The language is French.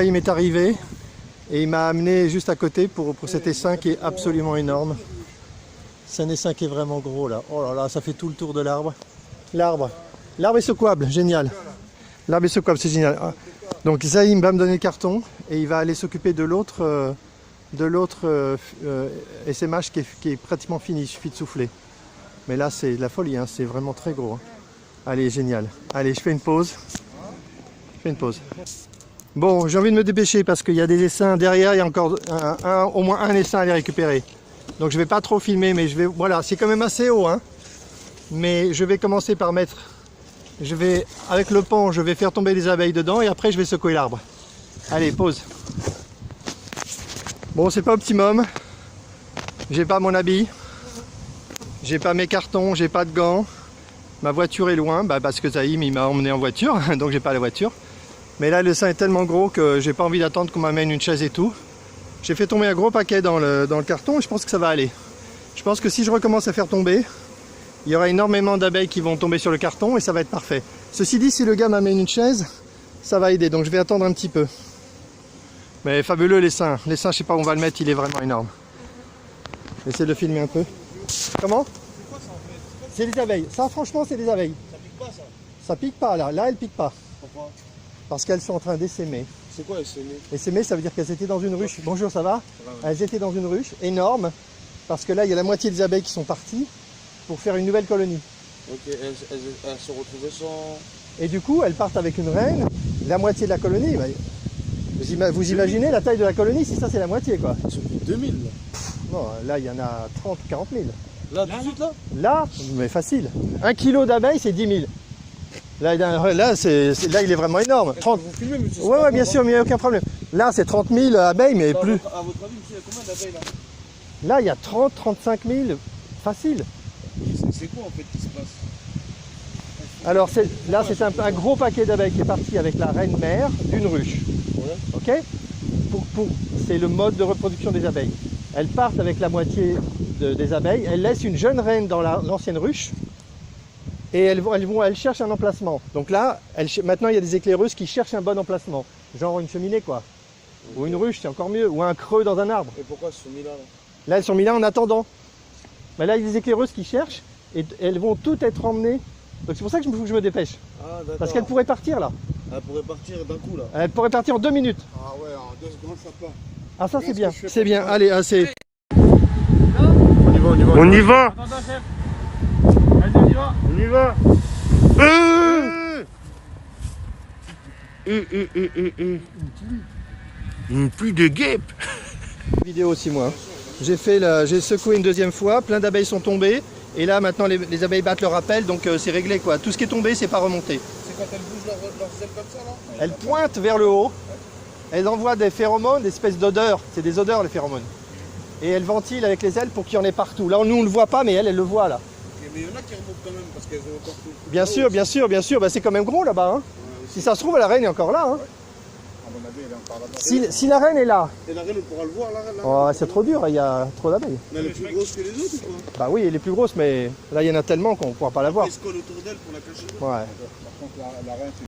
Il m'est arrivé et il m'a amené juste à côté pour cet essaim qui est absolument énorme. C'est un essaim qui est vraiment gros là. Oh là là, ça fait tout le tour de l'arbre. L'arbre est secouable, génial. L'arbre est secouable, c'est génial. Donc Zaïm va me donner le carton et il va aller s'occuper de l'autre SMH qui est pratiquement fini, il suffit de souffler. Mais là c'est de la folie, hein. C'est vraiment très gros. Hein. Allez, génial. Allez, je fais une pause. Bon, j'ai envie de me dépêcher parce qu'il y a des essaims derrière, il y a encore au moins un essaim à les récupérer. Donc je vais pas trop filmer, mais voilà, c'est quand même assez haut, hein. Mais je vais commencer par avec le pont, je vais faire tomber les abeilles dedans et après je vais secouer l'arbre. Allez, pause. Bon, c'est pas optimum. J'ai pas mon habit, j'ai pas mes cartons, j'ai pas de gants. Ma voiture est loin, parce que Zaïm il m'a emmené en voiture, donc j'ai pas la voiture. Mais là le sein est tellement gros que j'ai pas envie d'attendre qu'on m'amène une chaise et tout. J'ai fait tomber un gros paquet dans le carton et je pense que ça va aller. Je pense que si je recommence à faire tomber, il y aura énormément d'abeilles qui vont tomber sur le carton et ça va être parfait. Ceci dit, si le gars m'amène une chaise, ça va aider, donc je vais attendre un petit peu. Mais fabuleux l'essaim. L'essaim, je sais pas où on va le mettre, il est vraiment énorme. J'essaie de filmer un peu. Comment? C'est quoi ça en fait? C'est des abeilles. Ça franchement c'est des abeilles. Ça pique pas ça? Ça pique pas là. Là elles piquent pas. Pourquoi? Parce qu'elles sont en train d'essaimer. C'est quoi essaimer? Essaimer, ça veut dire qu'elles étaient dans une ruche. Bonjour, ça va? Elles étaient dans une ruche énorme. Parce que là il y a la moitié des abeilles qui sont parties pour faire une nouvelle colonie. Ok, elles se retrouvaient sans... Et du coup elles partent avec une reine. La moitié de la colonie. Vous imaginez la taille de la colonie si ça c'est la moitié quoi? C'est 2000 là. Non, là il y en a 30 ou 40 000. Là, tout de suite là? Là, mais facile. 1 kilo d'abeilles c'est 10 000. Là il est vraiment énorme. 30... Ouais, bien sûr, mais il n'y a aucun problème. Là c'est 30 000 abeilles, mais plus. À votre avis, il y a combien d'abeilles là? Là il y a 30-35 000 facile. C'est quoi en fait qui se passe? Alors là c'est un gros paquet d'abeilles qui est parti avec la reine mère d'une ruche. Ok? C'est le mode de reproduction des abeilles. Elles partent avec la moitié des abeilles, elles laissent une jeune reine dans l'ancienne ruche et elles cherchent un emplacement. Donc là, maintenant il y a des éclaireuses qui cherchent un bon emplacement, genre une cheminée quoi, ou une ruche c'est encore mieux, ou un creux dans un arbre. Et pourquoi elles sont mises là? Là elles sont mises là en attendant. Mais là il y a des éclaireuses qui cherchent et elles vont toutes être emmenées. Donc c'est pour ça que je me dépêche. Ah, parce qu'elles pourraient partir là. Elle pourrait partir d'un coup là. Elle pourrait partir en 2 minutes. Ah ouais, en 2 secondes ça part. Ah ça c'est bien, c'est bien. Allez, assez. On y va. Attends, chef. Allez, on y va. On y va. Une pluie de guêpes. Vidéo aussi moi. J'ai secoué une deuxième fois, plein d'abeilles sont tombées. Et là maintenant les abeilles battent leur appel, donc c'est réglé quoi. Tout ce qui est tombé, c'est pas remonté. C'est quand elles bougent leurs ailes comme ça là? Elles pointent vers le haut. Elles envoient des phéromones, des espèces d'odeurs. C'est des odeurs les phéromones. Et elles ventilent avec les ailes pour qu'il y en ait partout. Là nous on ne le voit pas, mais elles le voient là. Okay, mais il y en a qui remontent quand même parce qu'elles ont encore tout. Bien sûr, bien sûr, bien sûr. C'est quand même gros là-bas. Hein. Ouais, si ça se trouve, la reine est encore là. Hein. Ouais. À mon avis, elle est encore là-bas. Si la reine est là. Et la reine, on pourra le voir la reine là. Oh, c'est trop dur, il y a trop d'abeilles. Mais elle est plus grosse que les autres ou quoi? Bah oui, elle est plus grosse, mais là il y en a tellement qu'on ne pourra pas la voir. Elle se colle autour d'elle pour la cacher. Ouais. Par contre, la reine,